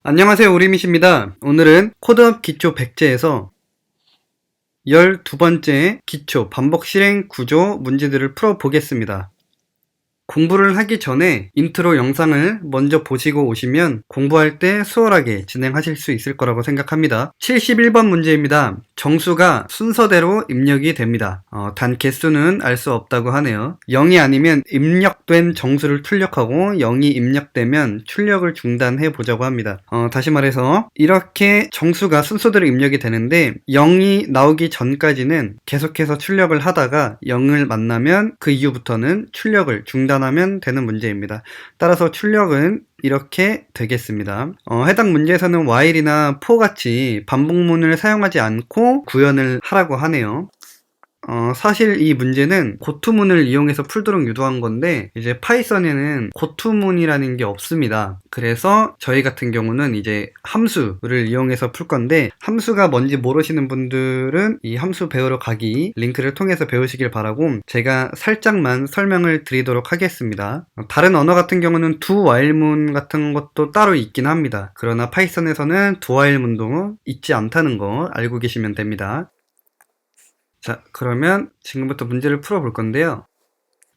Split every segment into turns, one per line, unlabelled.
안녕하세요, 우리밋입니다. 오늘은 코드업 기초 백제에서 12번째 기초 반복 실행 구조 문제들을 풀어보겠습니다. 공부를 하기 전에 인트로 영상을 먼저 보시고 오시면 공부할 때 수월하게 진행하실 수 있을 거라고 생각합니다. 71번 문제입니다. 정수가 순서대로 입력이 됩니다. 단 개수는 알 수 없다고 하네요. 0이 아니면 입력된 정수를 출력하고 0이 입력되면 출력을 중단해 보자고 합니다. 다시 말해서 이렇게 정수가 순서대로 입력이 되는데 0이 나오기 전까지는 계속해서 출력을 하다가 0을 만나면 그 이후부터는 출력을 중단하면 되는 문제입니다. 따라서 출력은 이렇게 되겠습니다. 해당 문제에서는 while이나 for 같이 반복문을 사용하지 않고 구현을 하라고 하네요. 사실 이 문제는 고투문을 이용해서 풀도록 유도한 건데 이제 파이썬에는 고투문이라는 게 없습니다. 그래서 저희 같은 경우는 이제 함수를 이용해서 풀 건데 함수가 뭔지 모르시는 분들은 이 함수 배우러 가기 링크를 통해서 배우시길 바라고 제가 살짝만 설명을 드리도록 하겠습니다. 다른 언어 같은 경우는 do while문 같은 것도 따로 있긴 합니다. 그러나 파이썬에서는 do while문도 있지 않다는 거 알고 계시면 됩니다. 자, 그러면 지금부터 문제를 풀어볼 건데요.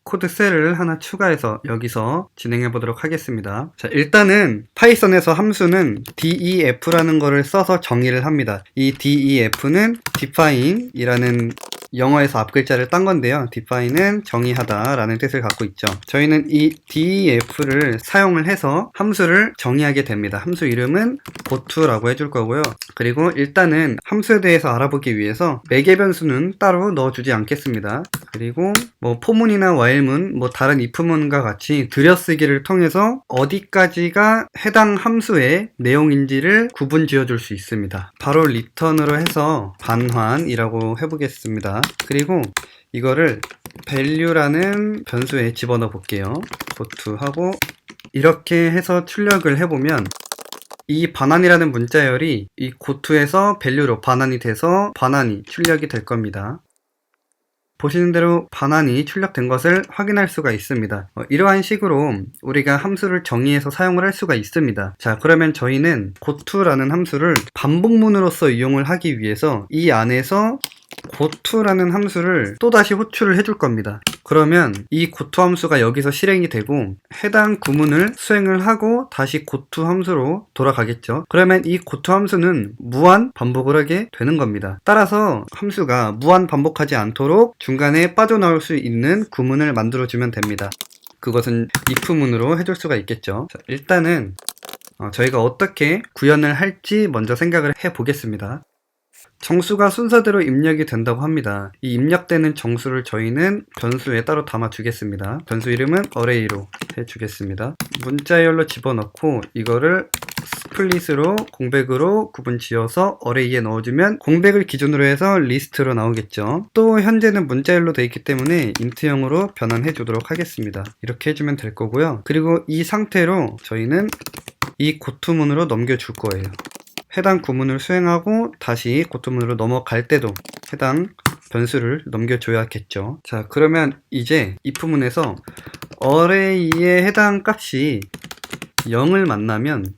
코드 셀을 하나 추가해서 여기서 진행해 보도록 하겠습니다. 자, 일단은 파이썬에서 함수는 def라는 거를 써서 정의를 합니다. 이 def는 define 이라는 영어에서 앞글자를 딴 건데요. define은 정의하다 라는 뜻을 갖고 있죠. 저희는 이 def를 사용을 해서 함수를 정의하게 됩니다. 함수 이름은 goTo라고 해줄 거고요. 그리고 일단은 함수에 대해서 알아보기 위해서 매개 변수는 따로 넣어주지 않겠습니다. 그리고 뭐 for문이나 while문, 뭐 다른 if문과 같이 들여쓰기를 통해서 어디까지가 해당 함수의 내용인지를 구분 지어줄 수 있습니다. 바로 return으로 해서 반환이라고 해보겠습니다. 그리고 이거를 value라는 변수에 집어넣어 볼게요. goto 하고 이렇게 해서 출력을 해보면 이 반환이라는 문자열이 이 goto에서 value로 반환이 돼서 반환이 출력이 될 겁니다. 보시는 대로 반환이 출력된 것을 확인할 수가 있습니다. 이러한 식으로 우리가 함수를 정의해서 사용을 할 수가 있습니다. 자, 그러면 저희는 goTo라는 함수를 반복문으로서 이용을 하기 위해서 이 안에서 goTo라는 함수를 또다시 호출을 해줄 겁니다. 그러면 이 goTo 함수가 여기서 실행이 되고 해당 구문을 수행을 하고 다시 goTo 함수로 돌아가겠죠. 그러면 이 goTo 함수는 무한 반복을 하게 되는 겁니다. 따라서 함수가 무한 반복하지 않도록 중간에 빠져나올 수 있는 구문을 만들어주면 됩니다. 그것은 if문으로 해줄 수가 있겠죠. 자, 일단은 저희가 어떻게 구현을 할지 먼저 생각을 해보겠습니다. 정수가 순서대로 입력이 된다고 합니다. 이 입력되는 정수를 저희는 변수에 따로 담아 주겠습니다. 변수 이름은 array로 해주겠습니다. 문자열로 집어넣고 이거를 스플릿으로 공백으로 구분 지어서 array에 넣어주면 공백을 기준으로 해서 리스트로 나오겠죠. 또 현재는 문자열로 되어 있기 때문에 int형으로 변환해 주도록 하겠습니다. 이렇게 해주면 될 거고요. 그리고 이 상태로 저희는 이 고투문으로 넘겨줄 거예요. 해당 구문을 수행하고 다시 고투문으로 넘어갈 때도 해당 변수를 넘겨줘야겠죠. 자, 그러면 이제 if문에서 array에 해당 값이 0을 만나면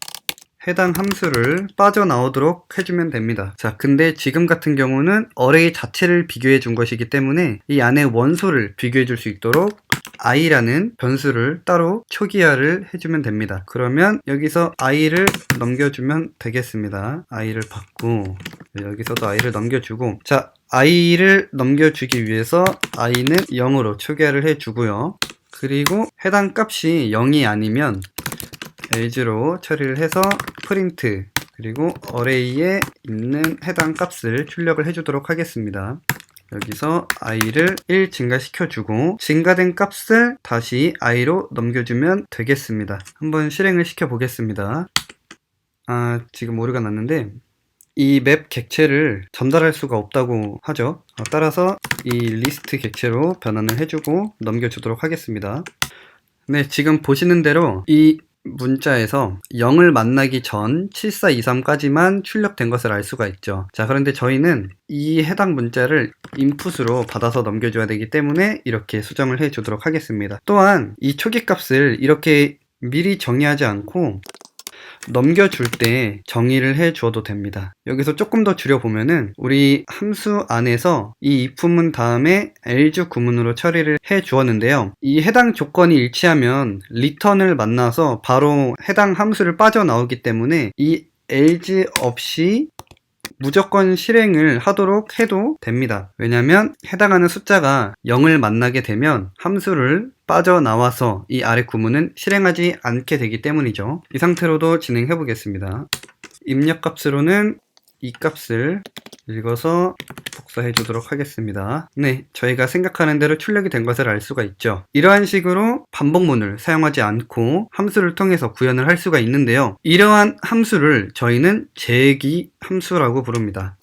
해당 함수를 빠져나오도록 해주면 됩니다. 자, 근데 지금 같은 경우는 array 자체를 비교해 준 것이기 때문에 이 안에 원소를 비교해 줄 수 있도록 i라는 변수를 따로 초기화를 해주면 됩니다. 그러면 여기서 i를 넘겨주면 되겠습니다. i를 받고 여기서도 i를 넘겨주고, 자, i를 넘겨주기 위해서 i는 0으로 초기화를 해주고요. 그리고 해당 값이 0이 아니면 ase로 처리를 해서 프린트 그리고 array에 있는 해당 값을 출력을 해주도록 하겠습니다. 여기서 i를 1 증가시켜주고 증가된 값을 다시 i로 넘겨주면 되겠습니다. 한번 실행을 시켜 보겠습니다. 지금 오류가 났는데 이 맵 객체를 전달할 수가 없다고 하죠. 따라서 이 리스트 객체로 변환을 해주고 넘겨주도록 하겠습니다. 네, 지금 보시는 대로 이 문자에서 0을 만나기 전 7423까지만 출력된 것을 알 수가 있죠. 자, 그런데 저희는 이 해당 문자를 인풋으로 받아서 넘겨줘야 되기 때문에 이렇게 수정을 해 주도록 하겠습니다. 또한 이 초기 값을 이렇게 미리 정의하지 않고 넘겨줄 때 정의를 해 주어도 됩니다. 여기서 조금 더 줄여보면은 우리 함수 안에서 이 if문 다음에 else 구문으로 처리를 해 주었는데요. 이 해당 조건이 일치하면 return을 만나서 바로 해당 함수를 빠져나오기 때문에 이 else 없이 무조건 실행을 하도록 해도 됩니다. 왜냐하면 해당하는 숫자가 0을 만나게 되면 함수를 빠져나와서 이 아래 구문은 실행하지 않게 되기 때문이죠. 이 상태로도 진행해 보겠습니다. 입력값으로는 이 값을 읽어서 복사해 주도록 하겠습니다. 네, 저희가 생각하는 대로 출력이 된 것을 알 수가 있죠. 이러한 식으로 반복문을 사용하지 않고 함수를 통해서 구현을 할 수가 있는데요. 이러한 함수를 저희는 제기 함수라고 부릅니다.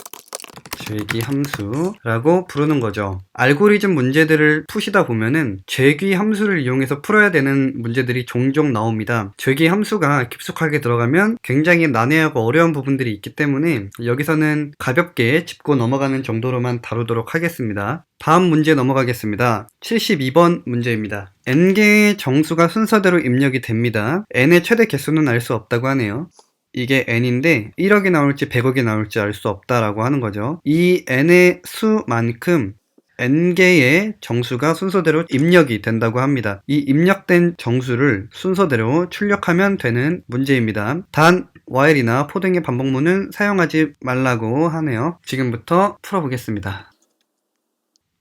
제기 함수라고 부르는 거죠. 알고리즘 문제들을 푸시다 보면은 제기 함수를 이용해서 풀어야 되는 문제들이 종종 나옵니다. 제기 함수가 깊숙하게 들어가면 굉장히 난해하고 어려운 부분들이 있기 때문에 여기서는 가볍게 짚고 넘어가는 정도로만 다루도록 하겠습니다. 다음 문제 넘어가겠습니다. 72번 문제입니다. n개의 정수가 순서대로 입력이 됩니다. n의 최대 개수는 알 수 없다고 하네요. 이게 n인데 1억이 나올지 100억이 나올지 알 수 없다라고 하는 거죠. 이 n의 수만큼 n개의 정수가 순서대로 입력이 된다고 합니다. 이 입력된 정수를 순서대로 출력하면 되는 문제입니다. 단 while이나 for 등의 반복문은 사용하지 말라고 하네요. 지금부터 풀어보겠습니다.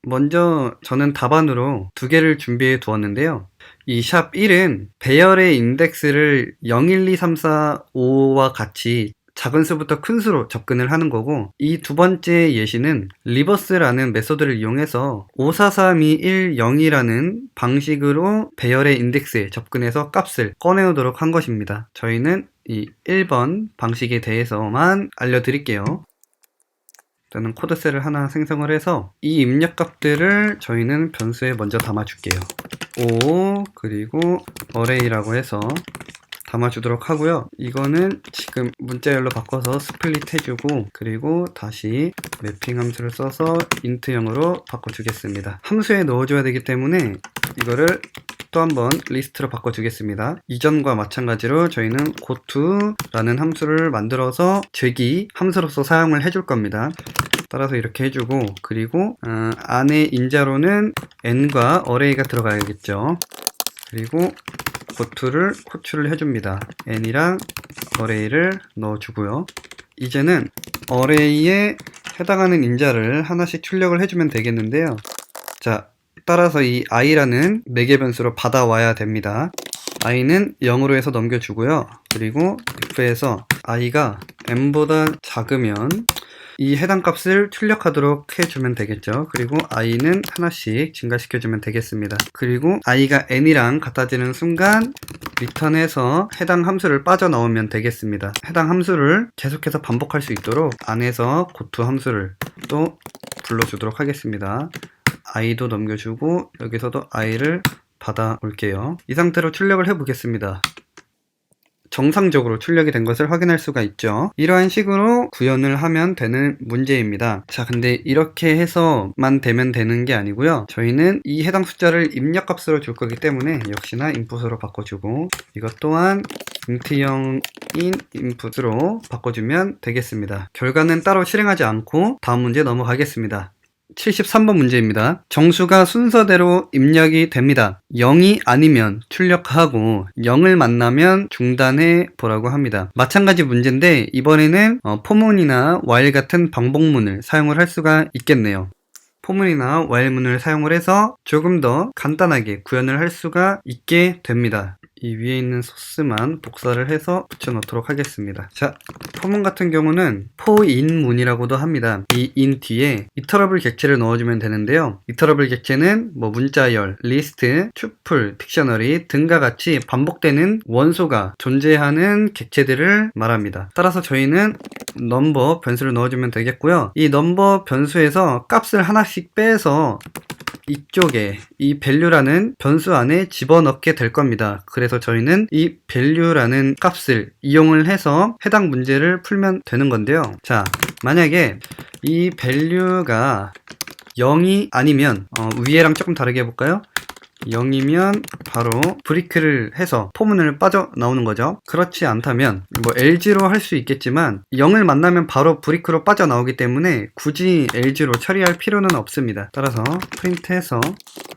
먼저 저는 답안으로 두 개를 준비해 두었는데요. 이 샵 1은 배열의 인덱스를 0, 1, 2, 3, 4, 5와 같이 작은 수부터 큰 수로 접근을 하는 거고, 이 두 번째 예시는 리버스라는 메소드를 이용해서 5, 4, 3, 2, 1, 0이라는 방식으로 배열의 인덱스에 접근해서 값을 꺼내오도록 한 것입니다. 저희는 이 1번 방식에 대해서만 알려드릴게요. 일단은 코드셀을 하나 생성을 해서 이 입력값들을 저희는 변수에 먼저 담아줄게요. 5 그리고 array라고 해서 담아주도록 하고요. 이거는 지금 문자열로 바꿔서 스플릿 해주고, 그리고 다시 매핑 함수를 써서 int형으로 바꿔주겠습니다. 함수에 넣어줘야 되기 때문에 이거를 또 한번 리스트로 바꿔주겠습니다. 이전과 마찬가지로 저희는 goTo라는 함수를 만들어서 제기 함수로서 사용을 해줄 겁니다. 따라서 이렇게 해주고, 그리고 안에 인자로는 n과 array가 들어가야겠죠. 그리고 goTo를 호출을 해줍니다. n이랑 array를 넣어주고요. 이제는 array에 해당하는 인자를 하나씩 출력을 해주면 되겠는데요. 자, 따라서 이 i라는 4개 변수로 받아와야 됩니다. i는 0으로 해서 넘겨주고요. 그리고 if에서 i가 n보다 작으면 이 해당 값을 출력하도록 해주면 되겠죠. 그리고 i는 하나씩 증가시켜주면 되겠습니다. 그리고 i가 n이랑 같아지는 순간 return해서 해당 함수를 빠져나오면 되겠습니다. 해당 함수를 계속해서 반복할 수 있도록 안에서 goto 함수를 또 불러주도록 하겠습니다. i도 넘겨주고 여기서도 i를 받아올게요. 이 상태로 출력을 해보겠습니다. 정상적으로 출력이 된 것을 확인할 수가 있죠. 이러한 식으로 구현을 하면 되는 문제입니다. 자, 근데 이렇게 해서만 되면 되는 게 아니고요. 저희는 이 해당 숫자를 입력값으로 줄 거기 때문에 역시나 input으로 바꿔주고, 이것 또한 int형인 input으로 바꿔주면 되겠습니다. 결과는 따로 실행하지 않고 다음 문제 넘어가겠습니다. 73번 문제입니다. 정수가 순서대로 입력이 됩니다. 0이 아니면 출력하고 0을 만나면 중단해 보라고 합니다. 마찬가지 문제인데 이번에는 포문이나 while 같은 반복문을 사용을 할 수가 있겠네요. 포문이나 while문을 사용을 해서 조금 더 간단하게 구현을 할 수가 있게 됩니다. 이 위에 있는 소스만 복사를 해서 붙여넣도록 하겠습니다. 자, 포문 같은 경우는 포인문이라고도 합니다. 이 in 뒤에 이터러블 객체를 넣어주면 되는데요. 이터러블 객체는 뭐 문자열, 리스트, tuple, 딕셔너리 등과 같이 반복되는 원소가 존재하는 객체들을 말합니다. 따라서 저희는 number 변수를 넣어주면 되겠고요. 이 number 변수에서 값을 하나씩 빼서 이쪽에 이 value라는 변수 안에 집어넣게 될 겁니다. 그래서 저희는 이 value라는 값을 이용을 해서 해당 문제를 풀면 되는 건데요. 자, 만약에 이 value가 0이 아니면 위에랑 조금 다르게 해볼까요? 0이면 바로 브레이크를 해서 포문을 빠져나오는 거죠. 그렇지 않다면 뭐 LG로 할 수 있겠지만 0을 만나면 바로 브레이크로 빠져나오기 때문에 굳이 LG로 처리할 필요는 없습니다. 따라서 프린트해서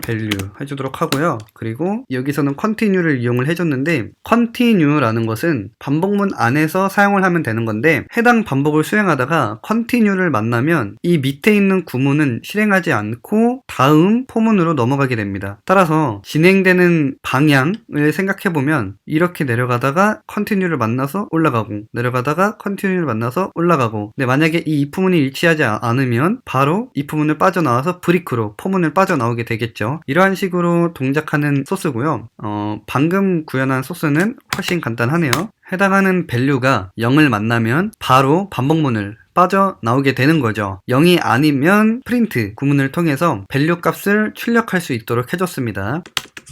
value 해주도록 하고요. 그리고 여기서는 continue를 이용을 해줬는데 continue라는 것은 반복문 안에서 사용을 하면 되는 건데 해당 반복을 수행하다가 continue를 만나면 이 밑에 있는 구문은 실행하지 않고 다음 포문으로 넘어가게 됩니다. 따라서 진행되는 방향을 생각해보면 이렇게 내려가다가 continue를 만나서 올라가고 내려가다가 continue를 만나서 올라가고 근데 만약에 이 if문이 일치하지 않으면 바로 if문을 빠져나와서 브레이크로 포문을 빠져나오게 되겠죠. 이러한 식으로 동작하는 소스고요. 방금 구현한 소스는 훨씬 간단하네요. 해당하는 value가 0을 만나면 바로 반복문을 빠져나오게 되는 거죠. 0이 아니면 프린트 구문을 통해서 value 값을 출력할 수 있도록 해줬습니다.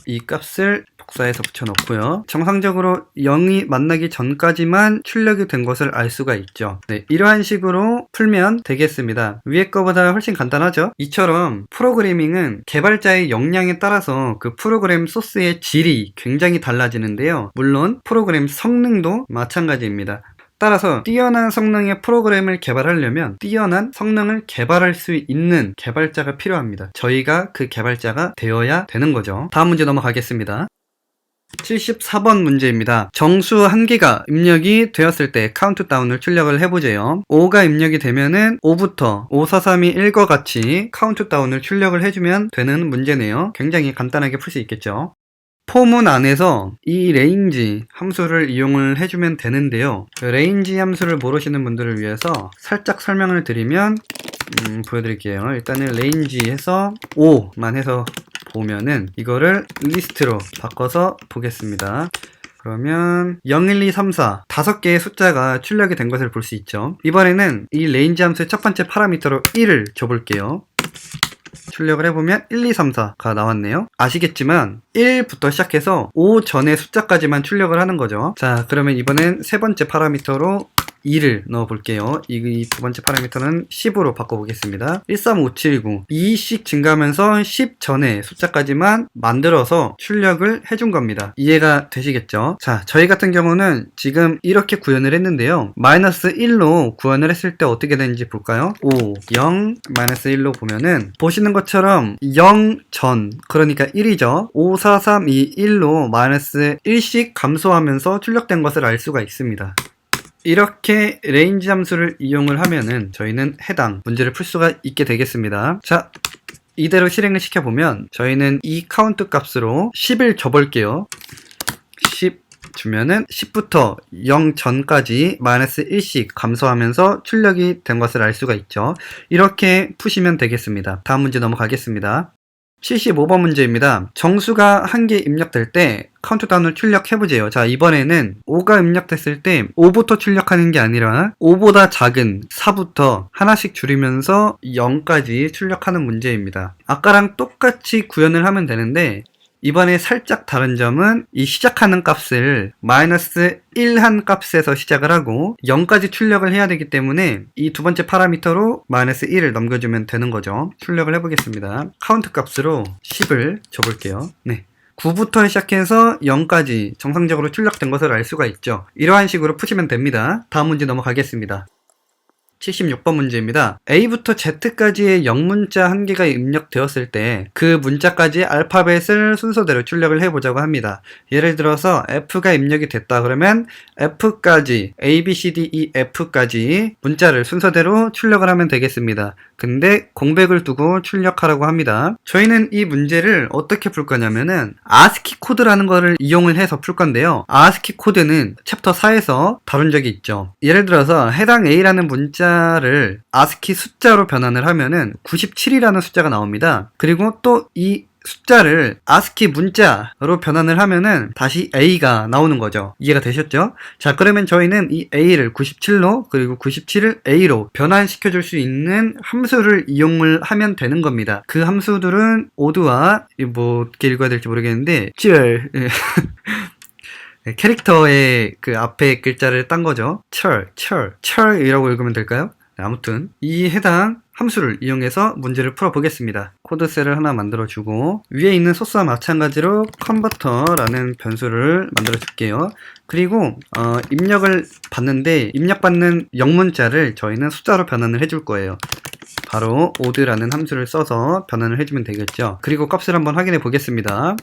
이 값을 복사해서 붙여놓고요. 정상적으로 0이 만나기 전까지만 출력이 된 것을 알 수가 있죠. 네, 이러한 식으로 풀면 되겠습니다. 위에 거보다 훨씬 간단하죠? 이처럼 프로그래밍은 개발자의 역량에 따라서 그 프로그램 소스의 질이 굉장히 달라지는데요. 물론 프로그램 성능도 마찬가지입니다. 따라서 뛰어난 성능의 프로그램을 개발하려면 뛰어난 성능을 개발할 수 있는 개발자가 필요합니다. 저희가 그 개발자가 되어야 되는 거죠. 다음 문제 넘어가겠습니다. 74번 문제입니다. 정수 한 개가 입력이 되었을 때 카운트다운을 출력을 해보재요. 5가 입력이 되면은 5부터 5, 4, 3, 2, 1과 같이 카운트다운을 출력을 해주면 되는 문제네요. 굉장히 간단하게 풀 수 있겠죠. 포문 안에서 이 range 함수를 이용을 해주면 되는데요. 그 range 함수를 모르시는 분들을 위해서 살짝 설명을 드리면 보여드릴게요. 일단은 range 해서 5만 해서 보면은 이거를 리스트로 바꿔서 보겠습니다. 그러면 0, 1, 2, 3, 4 5개의 숫자가 출력이 된 것을 볼 수 있죠. 이번에는 이 range 함수의 첫 번째 파라미터로 1을 줘볼게요. 출력을 해보면 1, 2, 3, 4가 나왔네요. 아시겠지만 1부터 시작해서 5 전의 숫자까지만 출력을 하는 거죠. 자, 그러면 이번엔 세 번째 파라미터로 2를 넣어 볼게요. 이 두 번째 파라미터는 10으로 바꿔보겠습니다. 13579 2씩 증가하면서 10 전의 숫자까지만 만들어서 출력을 해준 겁니다. 이해가 되시겠죠? 자, 저희 같은 경우는 지금 이렇게 구현을 했는데요. 마이너스 1로 구현을 했을 때 어떻게 되는지 볼까요? 5, 0, 마이너스 1로 보면은 보시는 것처럼 0 전, 그러니까 1이죠. 5, 4, 3, 2, 1로 마이너스 1씩 감소하면서 출력된 것을 알 수가 있습니다. 이렇게 range 함수를 이용을 하면은 저희는 해당 문제를 풀 수가 있게 되겠습니다. 자, 이대로 실행을 시켜보면 저희는 이 카운트 값으로 10을 줘볼게요. 10 주면은 10부터 0 전까지 마이너스 1씩 감소하면서 출력이 된 것을 알 수가 있죠. 이렇게 푸시면 되겠습니다. 다음 문제 넘어가겠습니다. 75번 문제입니다. 정수가 한 개 입력될 때 카운트다운을 출력해보세요. 자, 이번에는 5가 입력됐을 때 5부터 출력하는 게 아니라 5보다 작은 4부터 하나씩 줄이면서 0까지 출력하는 문제입니다. 아까랑 똑같이 구현을 하면 되는데 이번에 살짝 다른 점은 이 시작하는 값을 마이너스 1 한 값에서 시작을 하고 0까지 출력을 해야 되기 때문에 이 두 번째 파라미터로 마이너스 1을 넘겨주면 되는 거죠. 출력을 해보겠습니다. 카운트 값으로 10을 줘볼게요. 네. 9부터 시작해서 0까지 정상적으로 출력된 것을 알 수가 있죠. 이러한 식으로 푸시면 됩니다. 다음 문제 넘어가겠습니다. 76번 문제입니다. A부터 Z까지의 영문자 한 개가 입력되었을 때 그 문자까지 알파벳을 순서대로 출력을 해보자고 합니다. 예를 들어서 F가 입력이 됐다 그러면 F까지 A, B, C, D, E, F까지 문자를 순서대로 출력을 하면 되겠습니다. 근데 공백을 두고 출력하라고 합니다. 저희는 이 문제를 어떻게 풀 거냐면은 ASCII 코드라는 거를 이용을 해서 풀 건데요. ASCII 코드는 챕터 4에서 다룬 적이 있죠. 예를 들어서 해당 A라는 문자를 ASCII 숫자로 변환을 하면은 97이라는 숫자가 나옵니다. 그리고 또 이 숫자를 ASCII 문자로 변환을 하면은 다시 A가 나오는 거죠. 이해가 되셨죠? 자, 그러면 저희는 이 A를 97로 그리고 97을 A로 변환시켜 줄 수 있는 함수를 이용을 하면 되는 겁니다. 그 함수들은 오드와 뭐 어떻게 읽어야 될지 모르겠는데 찌얼 캐릭터의 그 앞에 글자를 딴 거죠. 철이라고 읽으면 될까요? 아무튼 이 해당 함수를 이용해서 문제를 풀어보겠습니다. 코드셀을 하나 만들어주고 위에 있는 소스와 마찬가지로 컨버터라는 변수를 만들어줄게요. 그리고 입력을 받는데 입력받는 영문자를 저희는 숫자로 변환을 해줄 거예요. 바로 odd라는 함수를 써서 변환을 해주면 되겠죠. 그리고 값을 한번 확인해 보겠습니다.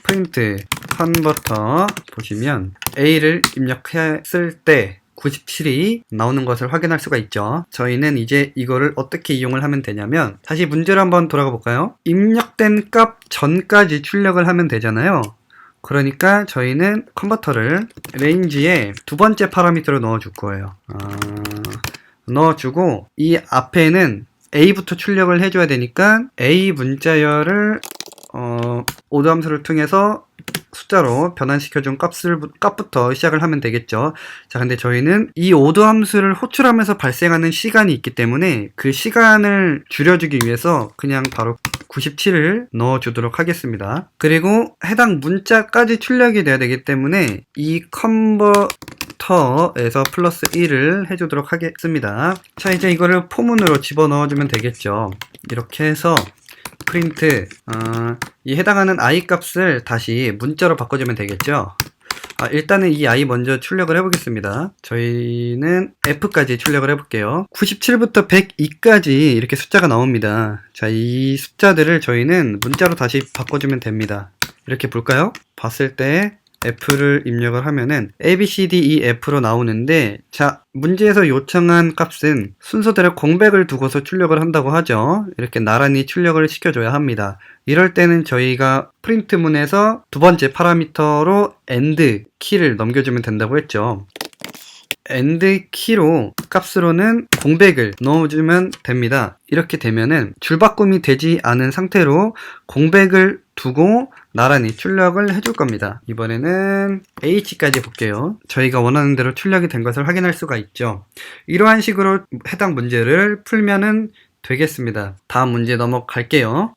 프린트 컨버터 보시면 a를 입력했을 때 97이 나오는 것을 확인할 수가 있죠. 저희는 이제 이거를 어떻게 이용을 하면 되냐면 다시 문제를 한번 돌아가 볼까요? 입력된 값 전까지 출력을 하면 되잖아요. 그러니까 저희는 컨버터를 range에 두 번째 파라미터로 넣어줄 거예요. 넣어주고 이 앞에는 a부터 출력을 해줘야 되니까 a 문자열을 odd 함수를 통해서 숫자로 변환시켜준 값부터 시작을 하면 되겠죠. 자, 근데 저희는 이 odd 함수를 호출하면서 발생하는 시간이 있기 때문에 그 시간을 줄여주기 위해서 그냥 바로 97을 넣어주도록 하겠습니다. 그리고 해당 문자까지 출력이 돼야 되기 때문에 이 컨버터에서 플러스 1을 해주도록 하겠습니다. 자, 이제 이거를 포문으로 집어넣어주면 되겠죠. 이렇게 해서 프린트 이 해당하는 i 값을 다시 문자로 바꿔주면 되겠죠. 일단은 이 i 먼저 출력을 해보겠습니다. 저희는 f까지 출력을 해볼게요. 97부터 102까지 이렇게 숫자가 나옵니다. 자, 이 숫자들을 저희는 문자로 다시 바꿔주면 됩니다. 이렇게 볼까요? 봤을 때 F를 입력을 하면은 ABCDEF로 나오는데, 자, 문제에서 요청한 값은 순서대로 공백을 두고서 출력을 한다고 하죠. 이렇게 나란히 출력을 시켜줘야 합니다. 이럴 때는 저희가 프린트문에서 두 번째 파라미터로 AND 키를 넘겨주면 된다고 했죠. AND 키로 값으로는 공백을 넣어주면 됩니다. 이렇게 되면은 줄바꿈이 되지 않은 상태로 공백을 두고 나란히 출력을 해줄 겁니다. 이번에는 H까지 볼게요. 저희가 원하는 대로 출력이 된 것을 확인할 수가 있죠. 이러한 식으로 해당 문제를 풀면은 되겠습니다. 다음 문제 넘어갈게요.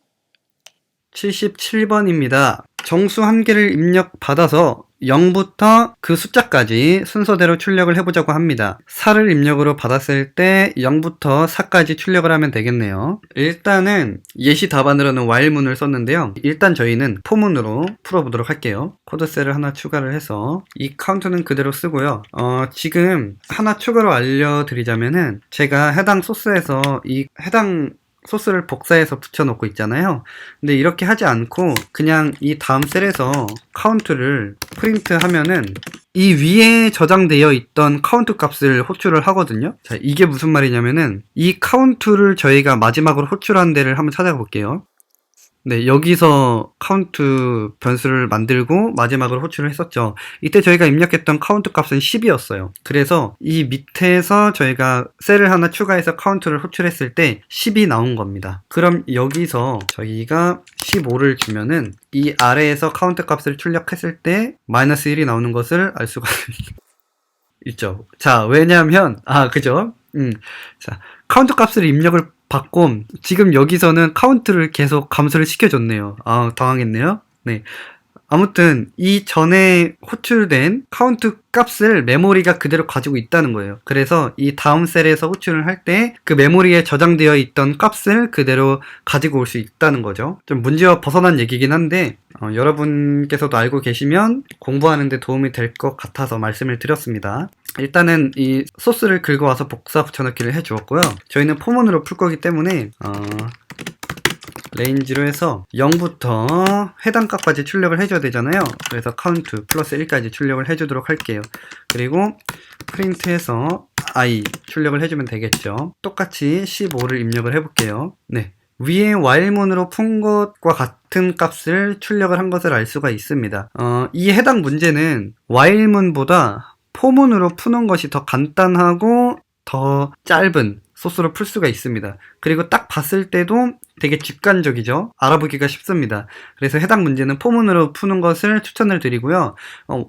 77번입니다. 정수 한 개를 입력받아서 0부터 그 숫자까지 순서대로 출력을 해보자고 합니다. 4를 입력으로 받았을 때 0부터 4까지 출력을 하면 되겠네요. 일단은 예시 답안으로는 while문을 썼는데요. 일단 저희는 for문으로 풀어보도록 할게요. 코드셀을 하나 추가를 해서 이 카운트는 그대로 쓰고요. 지금 하나 추가로 알려드리자면은 제가 해당 소스에서 이 해당 소스를 복사해서 붙여놓고 있잖아요. 근데 이렇게 하지 않고 그냥 이 다음 셀에서 카운트를 프린트 하면은 이 위에 저장되어 있던 카운트 값을 호출을 하거든요. 자, 이게 무슨 말이냐면은 이 카운트를 저희가 마지막으로 호출한 데를 한번 찾아볼게요. 네, 여기서 카운트 변수를 만들고 마지막으로 호출을 했었죠. 이때 저희가 입력했던 카운트 값은 10이었어요. 그래서 이 밑에서 저희가 셀을 하나 추가해서 카운트를 호출했을 때 10이 나온 겁니다. 그럼 여기서 저희가 15를 주면은 이 아래에서 카운트 값을 출력했을 때 마이너스 1이 나오는 것을 알 수가 있죠. 자, 왜냐면 그죠? 자, 카운트 값을 입력을 받고 지금 여기서는 카운트를 계속 감소를 시켜줬네요. 당황했네요. 네. 아무튼 이 전에 호출된 카운트 값을 메모리가 그대로 가지고 있다는 거예요. 그래서 이 다음 셀에서 호출을 할 때 그 메모리에 저장되어 있던 값을 그대로 가지고 올 수 있다는 거죠. 좀 문제와 벗어난 얘기긴 한데 여러분께서도 알고 계시면 공부하는 데 도움이 될 것 같아서 말씀을 드렸습니다. 일단은 이 소스를 긁어와서 복사 붙여넣기를 해주었고요. 저희는 포문으로 풀 거기 때문에 레인지로 해서 0부터 해당 값까지 출력을 해줘야 되잖아요. 그래서 카운트 플러스 1까지 출력을 해주도록 할게요. 그리고 프린트해서 i 출력을 해주면 되겠죠. 똑같이 15를 입력을 해볼게요. 네, 위에 while문으로 푼 것과 같은 값을 출력을 한 것을 알 수가 있습니다. 이 해당 문제는 while문보다 for문으로 푸는 것이 더 간단하고 더 짧은 소스로 풀 수가 있습니다. 그리고 딱 봤을 때도 되게 직관적이죠. 알아보기가 쉽습니다. 그래서 해당 문제는 포문으로 푸는 것을 추천을 드리고요.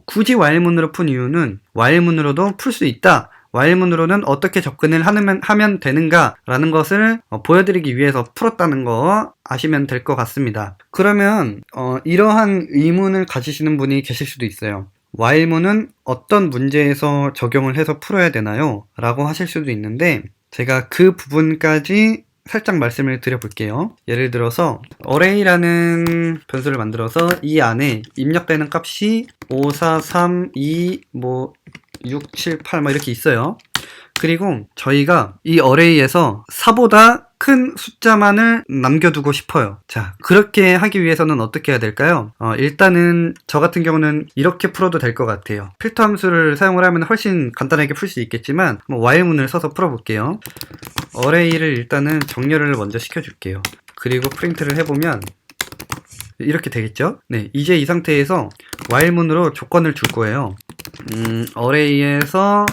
굳이 while문으로 푼 이유는 while문으로도 풀 수 있다. while문으로는 어떻게 접근을 하면 되는가 라는 것을 보여드리기 위해서 풀었다는 거 아시면 될 것 같습니다. 그러면 이러한 의문을 가지시는 분이 계실 수도 있어요. while문은 어떤 문제에서 적용을 해서 풀어야 되나요? 라고 하실 수도 있는데 제가 그 부분까지 살짝 말씀을 드려볼게요. 예를 들어서 array라는 변수를 만들어서 이 안에 입력되는 값이 5, 4, 3, 2, 6, 7, 8 이렇게 있어요. 그리고 저희가 이 array에서 4보다 큰 숫자만을 남겨두고 싶어요. 자, 그렇게 하기 위해서는 어떻게 해야 될까요? 일단은 저 같은 경우는 이렇게 풀어도 될 것 같아요. 필터 함수를 사용을 하면 훨씬 간단하게 풀 수 있겠지만 while문을 써서 풀어볼게요. array를 일단은 정렬을 먼저 시켜줄게요. 그리고 프린트를 해보면 이렇게 되겠죠? 네, 이제 이 상태에서 while문으로 조건을 줄 거예요. array에서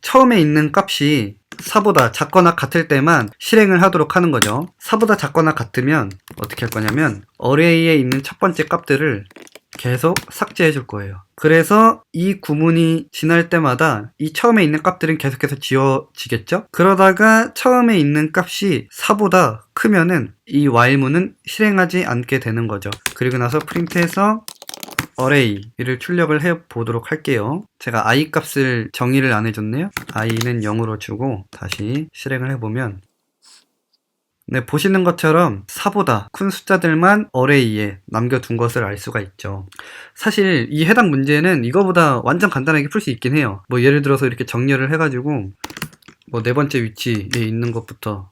처음에 있는 값이 4보다 작거나 같을 때만 실행을 하도록 하는 거죠. 4보다 작거나 같으면 어떻게 할 거냐면 array에 있는 첫 번째 값들을 계속 삭제해 줄 거예요. 그래서 이 구문이 지날 때마다 이 처음에 있는 값들은 계속해서 지워지겠죠? 그러다가 처음에 있는 값이 4보다 크면은 이 while문은 실행하지 않게 되는 거죠. 그리고 나서 프린트해서 array를 출력을 해 보도록 할게요. 제가 i 값을 정의를 안 해줬네요. i는 0으로 주고 다시 실행을 해보면 네, 보시는 것처럼 4보다 큰 숫자들만 array에 남겨둔 것을 알 수가 있죠. 사실 이 해당 문제는 이거보다 완전 간단하게 풀 수 있긴 해요. 예를 들어서 이렇게 정렬을 해가지고 네 번째 위치에 있는 것부터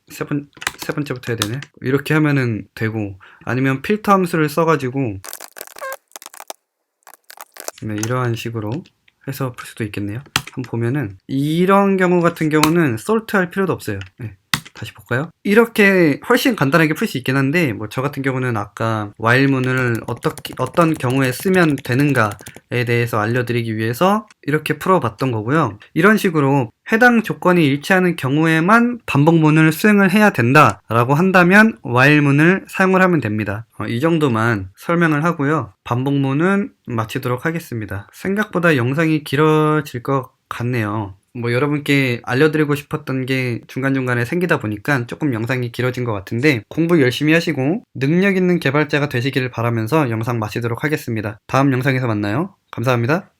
세 번째부터 해야 되네. 이렇게 하면은 되고, 아니면 필터 함수를 써가지고 네, 이러한 식으로 해서 풀 수도 있겠네요. 한번 보면은 이런 경우 같은 경우는 솔트 할 필요도 없어요. 네, 다시 볼까요? 이렇게 훨씬 간단하게 풀 수 있긴 한데 저 같은 경우는 아까 while문을 어떤 경우에 쓰면 되는가에 대해서 알려드리기 위해서 이렇게 풀어봤던 거고요. 이런 식으로 해당 조건이 일치하는 경우에만 반복문을 수행을 해야 된다라고 한다면 while문을 사용을 하면 됩니다. 이 정도만 설명을 하고요. 반복문은 마치도록 하겠습니다. 생각보다 영상이 길어질 것 같네요. 여러분께 알려드리고 싶었던 게 중간중간에 생기다 보니까 조금 영상이 길어진 것 같은데, 공부 열심히 하시고 능력 있는 개발자가 되시기를 바라면서 영상 마치도록 하겠습니다. 다음 영상에서 만나요. 감사합니다.